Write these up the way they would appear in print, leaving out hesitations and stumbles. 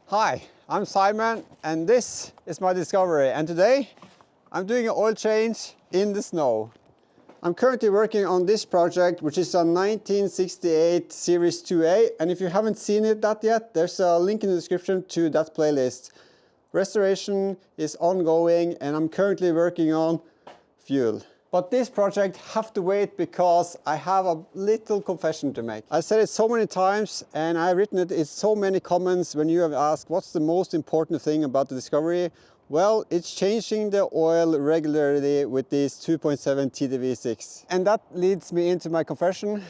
Hi, I'm Simon and this is my Discovery, and today I'm doing an oil change in the snow. I'm currently working on this project, which is a 1968 Series 2A, and if you haven't seen that yet, there's a link in the description to that playlist. Restoration is ongoing and I'm currently working on fuel. But this project have to wait because I have a little confession to make. I said it so many times and I've written it in so many comments when you have asked what's the most important thing about the Discovery. Well, it's changing the oil regularly with this 2.7 TDV6. And that leads me into my confession.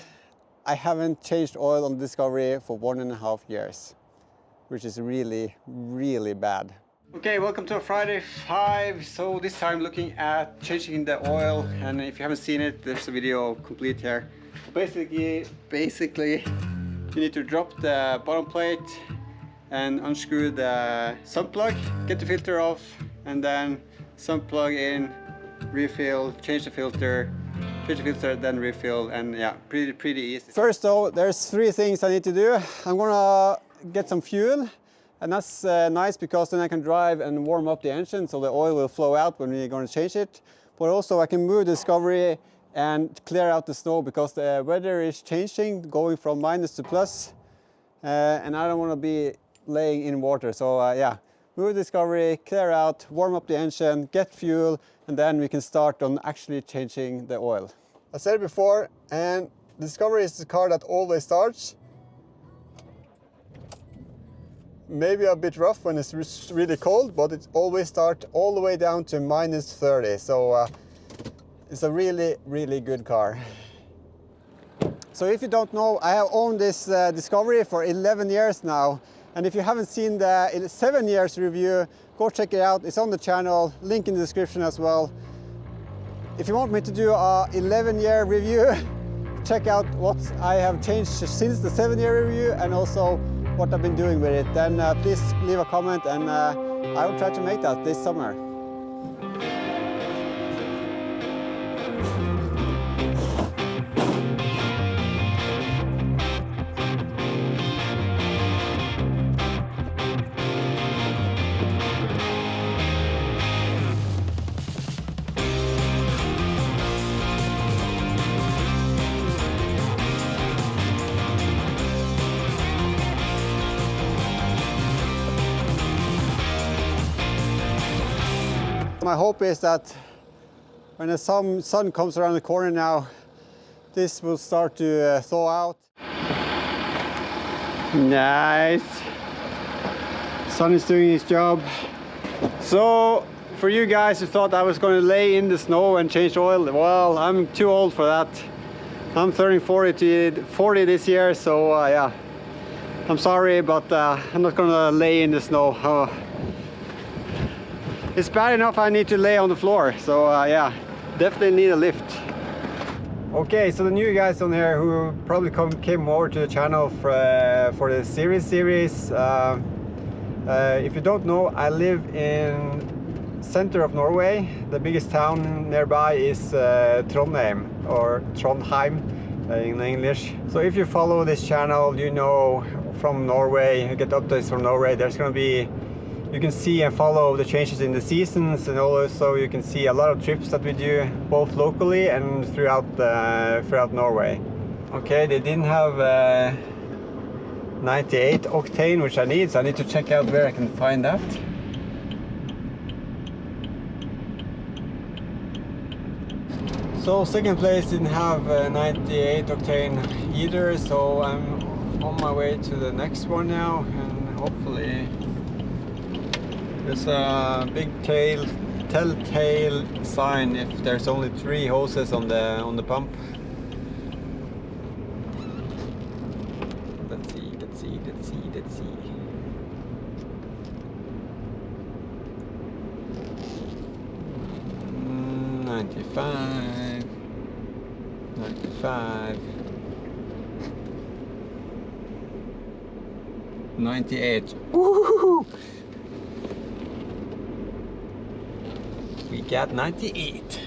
I haven't changed oil on the Discovery for 1.5 years, which is really, really bad. Okay, welcome to a Friday 5. So this time looking at changing the oil, and if you haven't seen it, there's a video complete here. Basically you need to drop the bottom plate and unscrew the sump plug, get the filter off, and then sump plug in, refill, change the filter, then refill, and yeah, pretty easy. First though, there's 3 things I need to do. I'm gonna get some fuel. And that's nice because then I can drive and warm up the engine so the oil will flow out when we're going to change it. But also I can move the Discovery and clear out the snow because the weather is changing, going from minus to plus. And I don't want to be laying in water. So yeah, move the Discovery, clear out, warm up the engine, get fuel, and then we can start on actually changing the oil. I said it before, and the Discovery is the car that always starts. Maybe a bit rough when it's really cold, but it always starts all the way down to minus 30. So it's a really, really good car. So if you don't know, I have owned this Discovery for 11 years now. And if you haven't seen the 7 years review, go check it out. It's on the channel, link in the description as well. If you want me to do a 11-year review, check out what I have changed since the 7-year review and also what I've been doing with it, then please leave a comment and I will try to make that this summer. My hope is that when the sun comes around the corner now, this will start to thaw out. Nice. Sun is doing his job. So for you guys who thought I was going to lay in the snow and change oil, well, I'm too old for that. I'm turning 40 this year, so yeah. I'm sorry, but I'm not going to lay in the snow. It's bad enough I need to lay on the floor, so yeah, definitely need a lift. Okay, so the new guys on here who probably came over to the channel for the series. If you don't know, I live in center of Norway. The biggest town nearby is Trondheim, or Trondheim in English. So if you follow this channel, you know from Norway, you get updates from Norway. There's going to be, you can see and follow the changes in the seasons, and also you can see a lot of trips that we do both locally and throughout Norway. Okay, they didn't have 98 octane, which I need, so I need to check out where I can find that. So second place didn't have 98 octane either, so I'm on my way to the next one now, and hopefully there's a big telltale sign if there's only 3 hoses on the pump. Let's see. 95, 98. Woohoo! We got 98.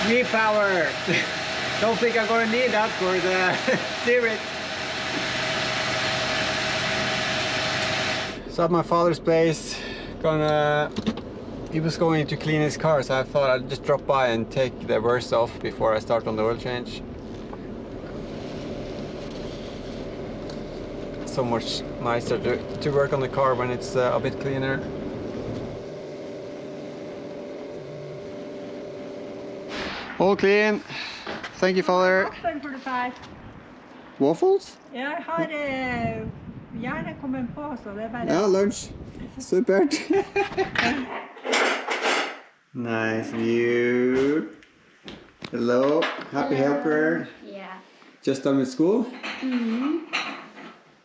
V-power. Don't think I'm gonna need that for the steering. So at my father's place, he was going to clean his car, so I thought I'd just drop by and take the worst off before I start on the oil change. So much nicer to work on the car when it's a bit cleaner. All clean. Thank you, Father. Waffles? Ja, jeg har gjerne kommet på, så det er bare... Ja, lunsj. Supert. Nice view. Hello, happy helper. Yeah. Just done with school?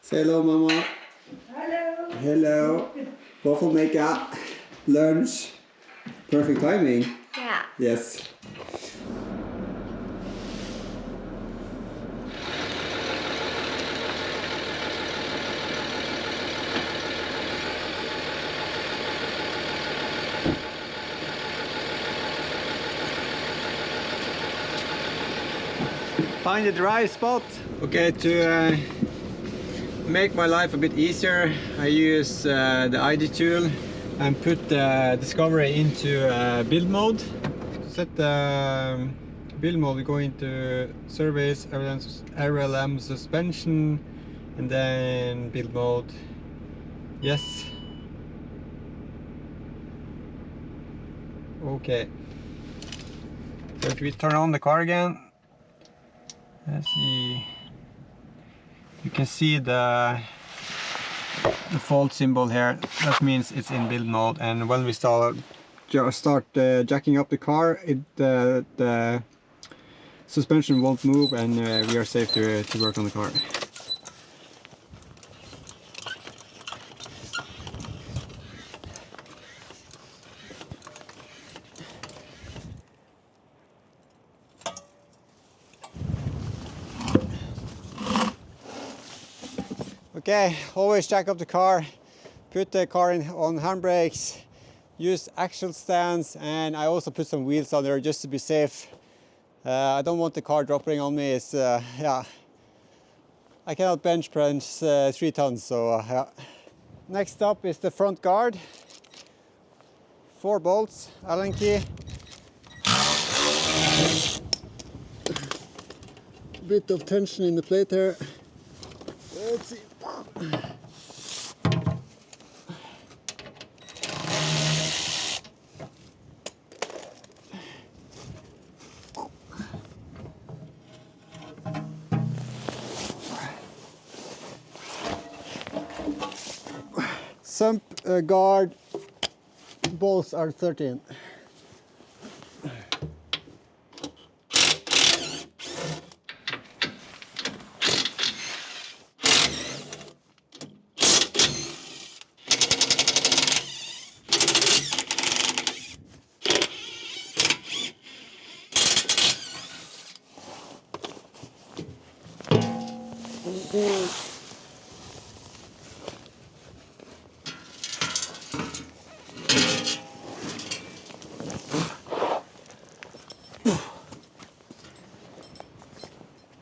Say hello, Mama. Hello. Hello. Waffle maker. Lunch. Perfect timing. Yeah. Yes. Find a dry spot. Okay, to make my life a bit easier, I use the ID tool and put the Discovery into build mode. To set the build mode, we go into service, RLM suspension, and then build mode. Yes. Okay. So if we turn on the car again, let's see. You can see the fault symbol here. That means it's in build mode, and when we start jacking up the car, the suspension won't move, and we are safe to work on the car. Okay, always jack up the car, put the car on handbrakes, use axle stands, and I also put some wheels on there just to be safe. I don't want the car dropping on me. It's yeah, I cannot bench press 3 tons, so yeah. Next up is the front guard. 4 bolts, Allen key. Bit of tension in the plate here. Let's see. Sump guard bolts are 13.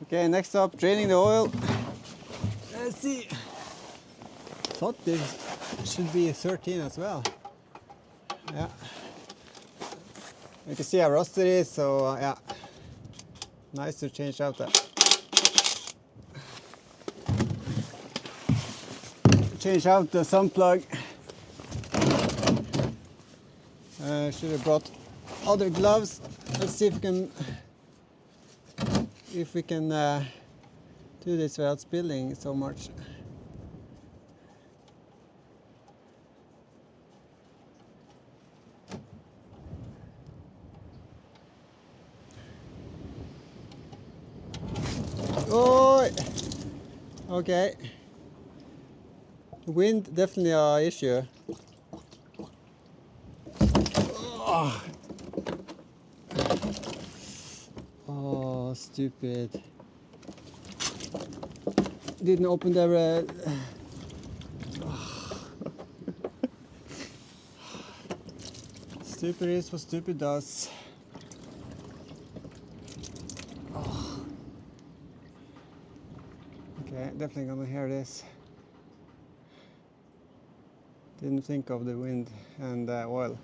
Okay, next up, draining the oil. Let's see. Thought this should be 13 as well. Yeah. You can see how rusty it is, so yeah. Nice to change out that. Change out the sump plug. Should have brought other gloves. Let's see if we can do this without spilling so much. Oh, okay. Wind definitely an issue. Oh, stupid. Didn't open the Stupid is what stupid does. definitely gonna hear this. Didn't think of the wind and oil.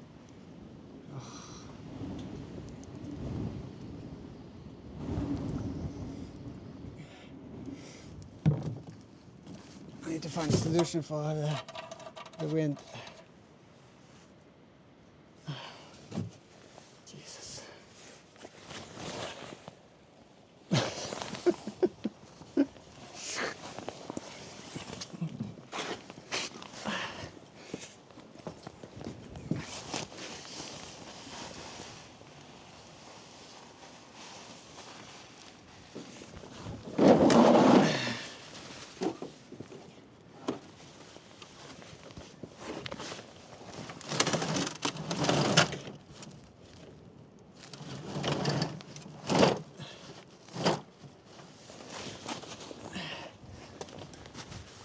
I need to find a solution for the wind. Jesus.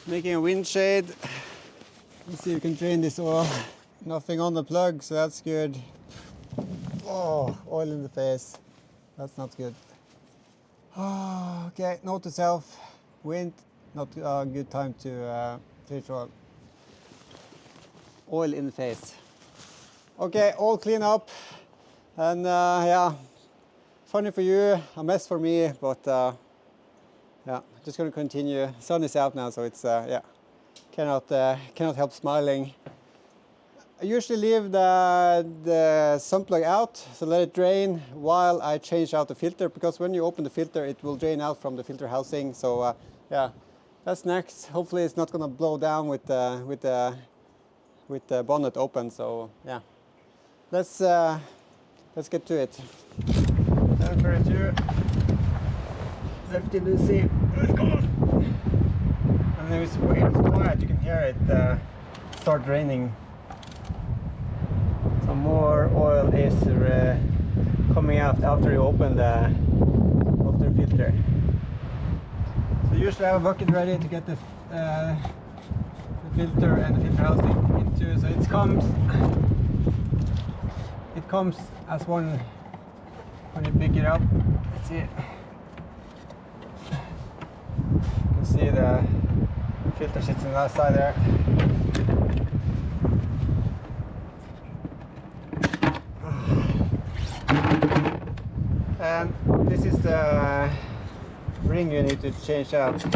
Making a wind shade. Let's see if we can drain this oil. Nothing on the plug, so that's good. Oh, oil in the face. That's not good. Oh, okay, note to self. Wind, not a good time to change oil. Oil in the face. Okay, all clean up. And yeah, funny for you, a mess for me, but yeah, just going to continue. Sun is out now, so it's yeah, cannot help smiling. I usually leave the sump plug out, so let it drain while I change out the filter, because when you open the filter, it will drain out from the filter housing. So yeah, that's next. Hopefully, it's not going to blow down with the bonnet open. So yeah, let's get to it. Temperature. Lefty Lucy, let's go! And then it's quiet, you can hear it start raining. So more oil is coming out after you open the filter. So usually I have a bucket ready to get the filter and the filter housing into. So it comes as one when you pick it up. Let's see. You can see the filter sits on that side there. And this is the ring you need to change out. So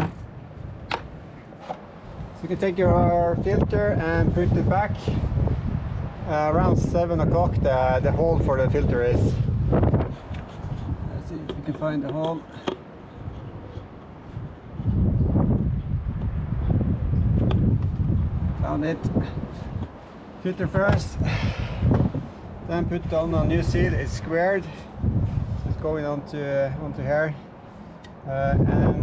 you can take your filter and put it back. Around 7 o'clock the hole for the filter is. Let's see if we can find the hole. Found it. Filter first, then put on a new seal. It's squared, so it's going onto here. And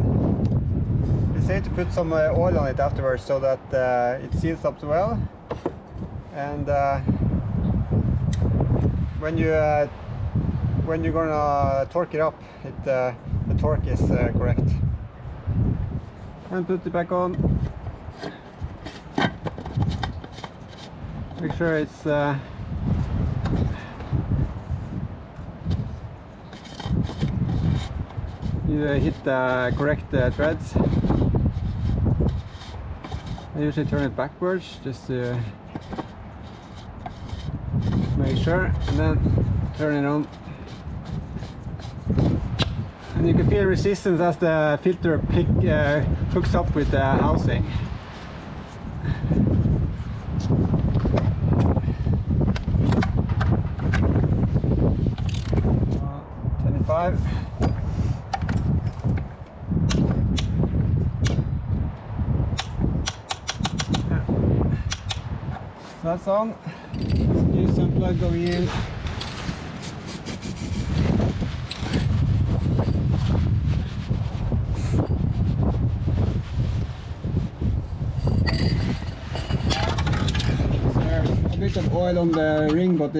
they say to put some oil on it afterwards so that it seals up well. And when you're gonna torque it up, the torque is correct. And put it back on. Make sure it's you hit the correct threads. I usually turn it backwards just to make sure, and then turn it on. And you can feel resistance as the filter hooks up with the housing. 25. So that's on. New sump plug going in. There's a bit of oil on the ring, but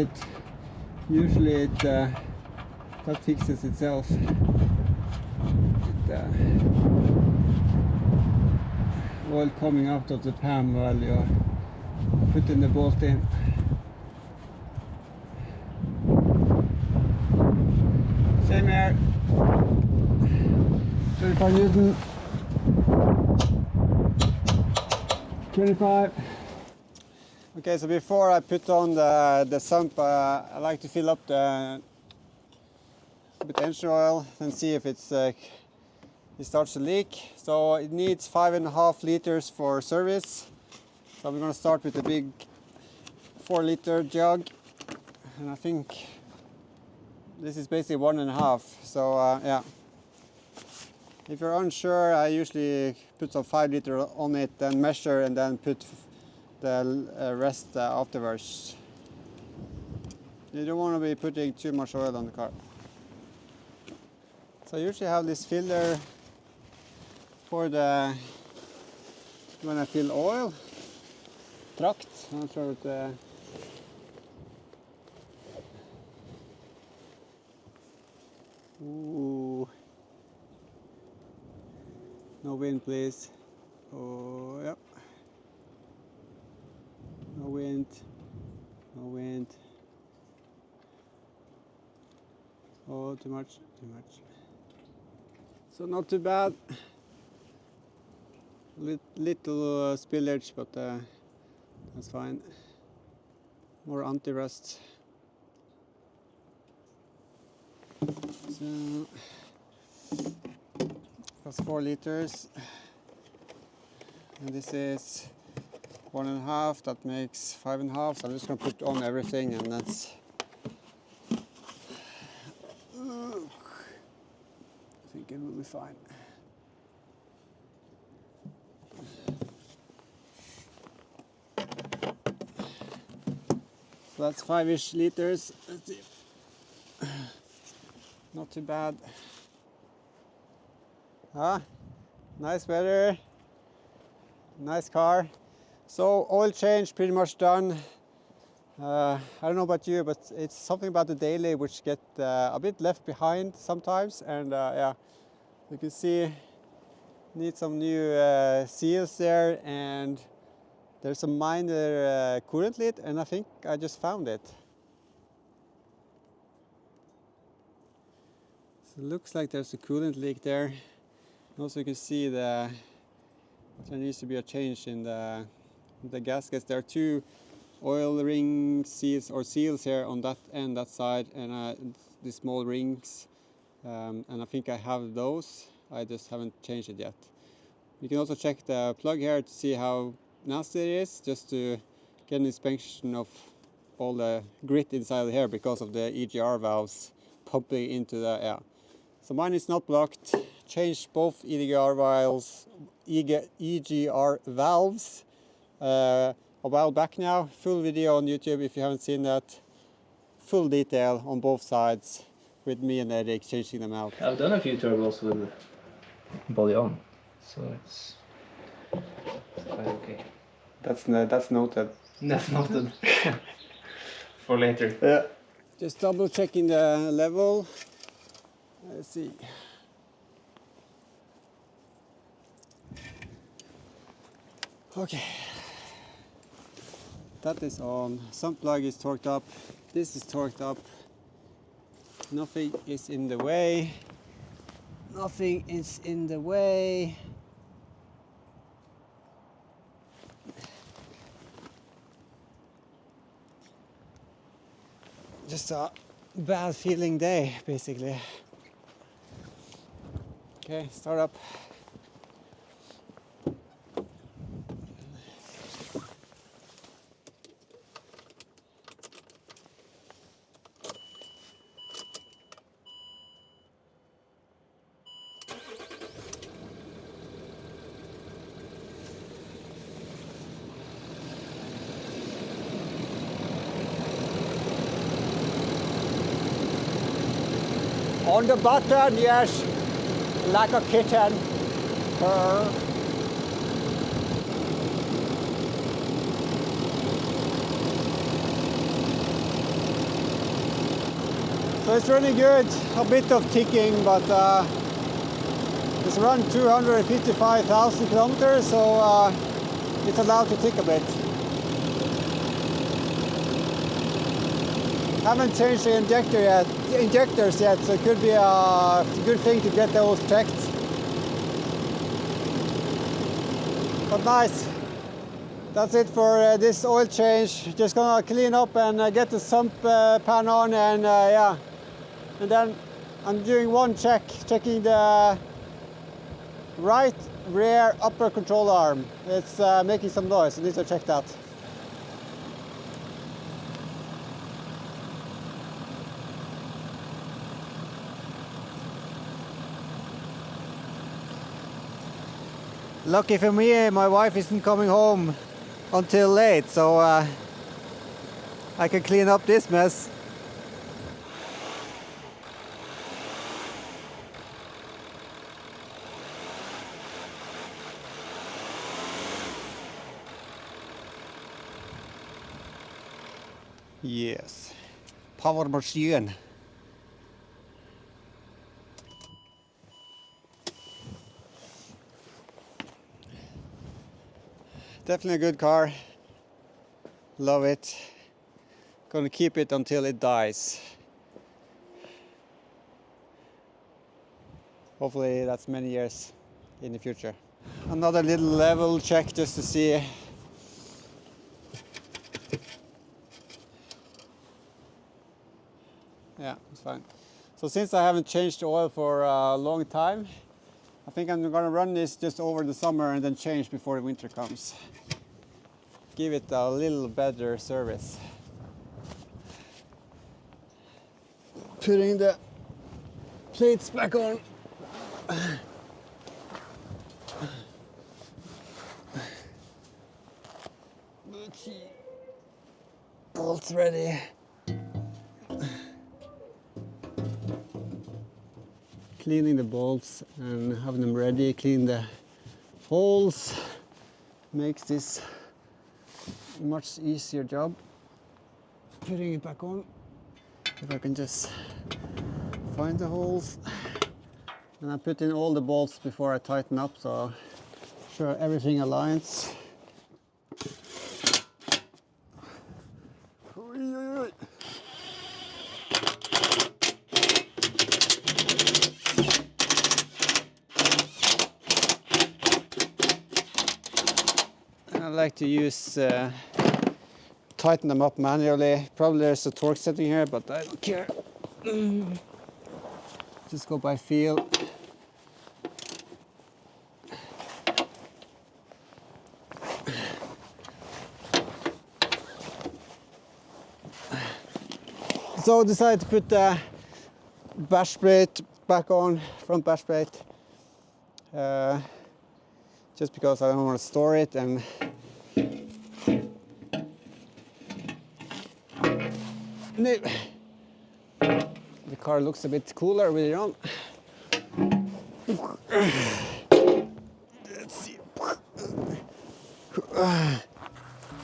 usually that fixes itself. Oil coming out of the pan while you're putting the bolt in. Same here. 35 Newton. 25. Okay, so before I put on the sump, I like to fill up with engine oil and see if it starts to leak. So it needs 5.5 liters for service. So we're going to start with a big 4-liter jug, and I think this is basically 1.5. So yeah, if you're unsure, I usually put some 5 liter on it, then measure, and then put the rest afterwards. You don't want to be putting too much oil on the car. So I usually have this filler for when I fill oil. Trakt. I'm not sure what Ooh. No wind, please. Oh, yep. No wind. No wind. Oh, too much. Too much. So not too bad. Little spillage, but that's fine. More anti-rust. So that's 4 liters. And this is 1.5. That makes 5.5. So I'm just gonna put on everything, and that's. I think it will be fine. So that's 5-ish liters. Let's see. Not too bad. Ah, nice weather. Nice car. So oil change pretty much done. I don't know about you, but it's something about the daily which get a bit left behind sometimes. And yeah, you can see need some new seals there, and there's a minor coolant leak, and I think I just found it. So it looks like there's a coolant leak there. And also you can see there needs to be a change in the gaskets. There are 2 oil ring seals or seals here on that end, that side, and the small rings. And I think I have those. I just haven't changed it yet. You can also check the plug here to see how nasty it is, just to get an inspection of all the grit inside here because of the EGR valves pumping into the air. So mine is not blocked. Changed both EGR valves a while back now. Full video on YouTube if you haven't seen that. Full detail on both sides with me and Erik changing them out. I've done a few turbos with body on, so it's quite okay. That's noted. That's noted. For later. Yeah. Just double checking the level. Let's see. Okay. That is on. Sump plug is torqued up. This is torqued up. Nothing is in the way. Nothing is in the way. Just a bad feeling day, basically. Okay, start up. On the button, yes, like a kitten. So it's running good, a bit of ticking, but it's run 255,000 kilometers, so it's allowed to tick a bit. Haven't changed the injectors yet, so it could be a good thing to get those checked. But nice. That's it for this oil change. Just gonna clean up and get the sump pan on, and yeah. And then I'm doing one check, checking the right rear upper control arm. It's making some noise. I need to check that. Lucky for me, my wife isn't coming home until late, so I can clean up this mess. Yes, power machine. Definitely a good car. Love it. Gonna keep it until it dies. Hopefully that's many years in the future. Another little level check just to see. Yeah, it's fine. So since I haven't changed the oil for a long time, I think I'm gonna run this just over the summer and then change before the winter comes. Give it a little better service. Putting the plates back on. Bolts ready. Cleaning the bolts and having them ready, clean the holes, makes this a much easier job. Putting it back on. If I can just find the holes. And I put in all the bolts before I tighten up, so sure everything aligns. I like to use tighten them up manually. Probably there's a torque setting here, but I don't care. Just go by feel. So I decided to put the bash plate back on, front bash plate, just because I don't want to store it, and the car looks a bit cooler with it on. Let's see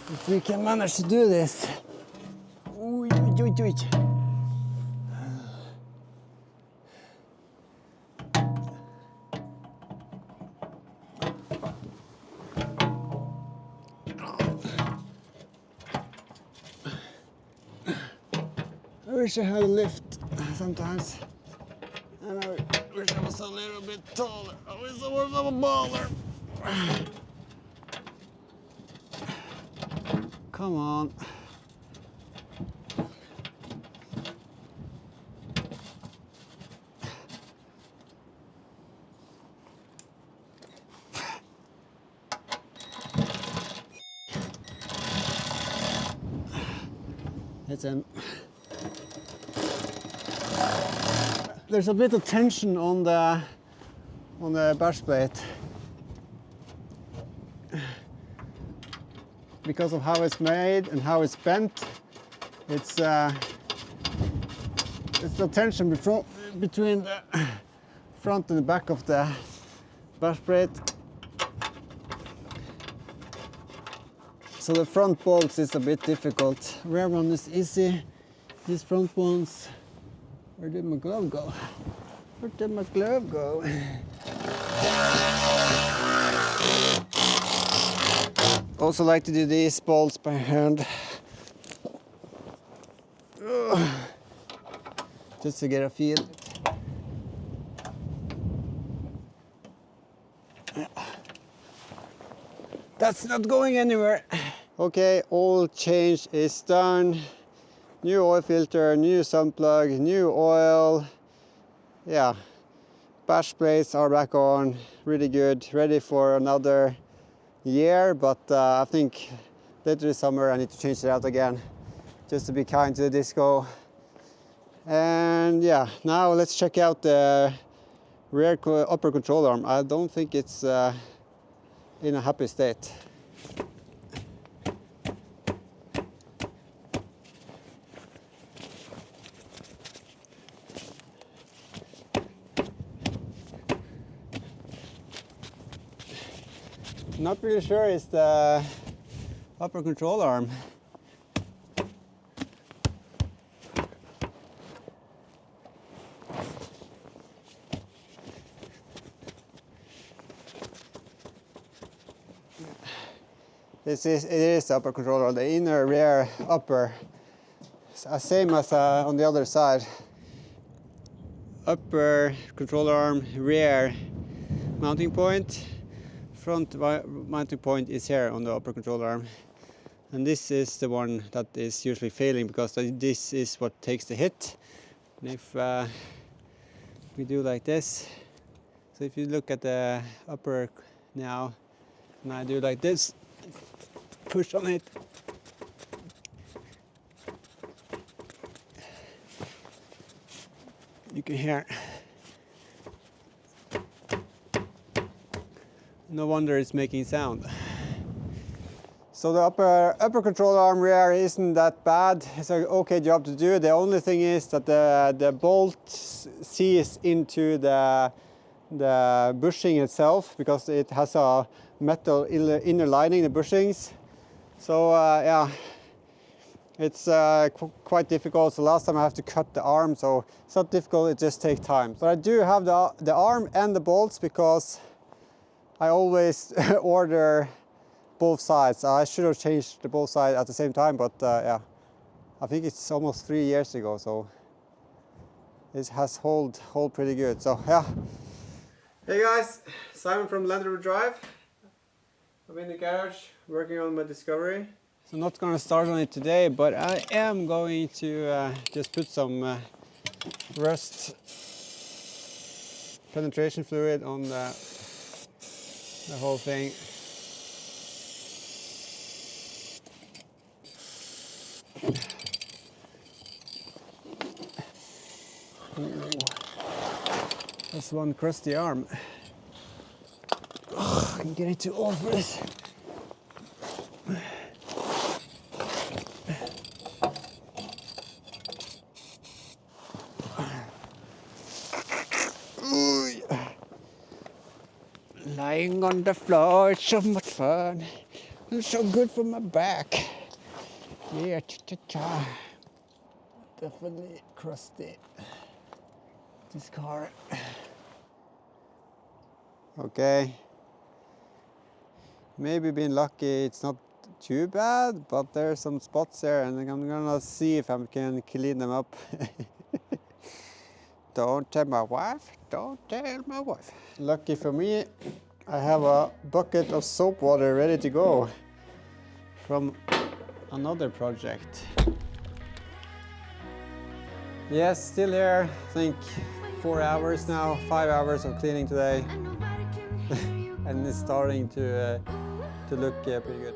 if we can manage to do this. I wish I had a lift sometimes, and I wish I was a little bit taller. I wish I was a baller. Come on. It's in. There's a bit of tension on the bash plate because of how it's made and how it's bent. It's the tension between the front and the back of the bash plate. So the front bolts is a bit difficult. Rear one is easy. These front ones. Where did my glove go? Where did my glove go? Also like to do these bolts by hand. Just to get a feel. That's not going anywhere. Okay, oil change is done. New oil filter, new sump plug, new oil. Yeah, bash plates are back on, really good, ready for another year, but I think later this summer I need to change it out again, just to be kind to the disco. And yeah, now let's check out the rear upper control arm. I don't think it's in a happy state. Not really sure it's the upper control arm. It is the upper control arm, the inner rear upper, same as on the other side. Upper control arm, rear mounting point. Front mounting point is here on the upper control arm, and this is the one that is usually failing because this is what takes the hit. And if we do like this, so if you look at the upper now, and I do like this, push on it, you can hear. No wonder it's making sound. So the upper control arm rear isn't that bad. It's an okay job to do. The only thing is that the bolt sees into the bushing itself because it has a metal inner lining, the bushings. So yeah, it's quite difficult. So last time I have to cut the arm, so it's not difficult, it just takes time. So I do have the arm and the bolts because I always order both sides. I should have changed the both sides at the same time, but yeah, I think it's almost 3 years ago, so it has hold pretty good. So yeah. Hey guys, Simon from Land Rover Drive. I'm in the garage working on my Discovery. So I'm not going to start on it today, but I am going to just put some rust penetration fluid on the whole thing. Ooh. That's one crusty arm. Oh, I'm getting too old for this. Lying on the floor, it's so much fun. It's so good for my back. Yeah, cha-cha-cha. Definitely crusty. This car. Okay. Maybe being lucky, it's not too bad, but there's some spots there, and I'm gonna see if I can clean them up. Don't tell my wife, don't tell my wife. Lucky for me, I have a bucket of soap water ready to go from another project. Yes, still here, I think 4 hours now, 5 hours of cleaning today. And it's starting to look pretty good.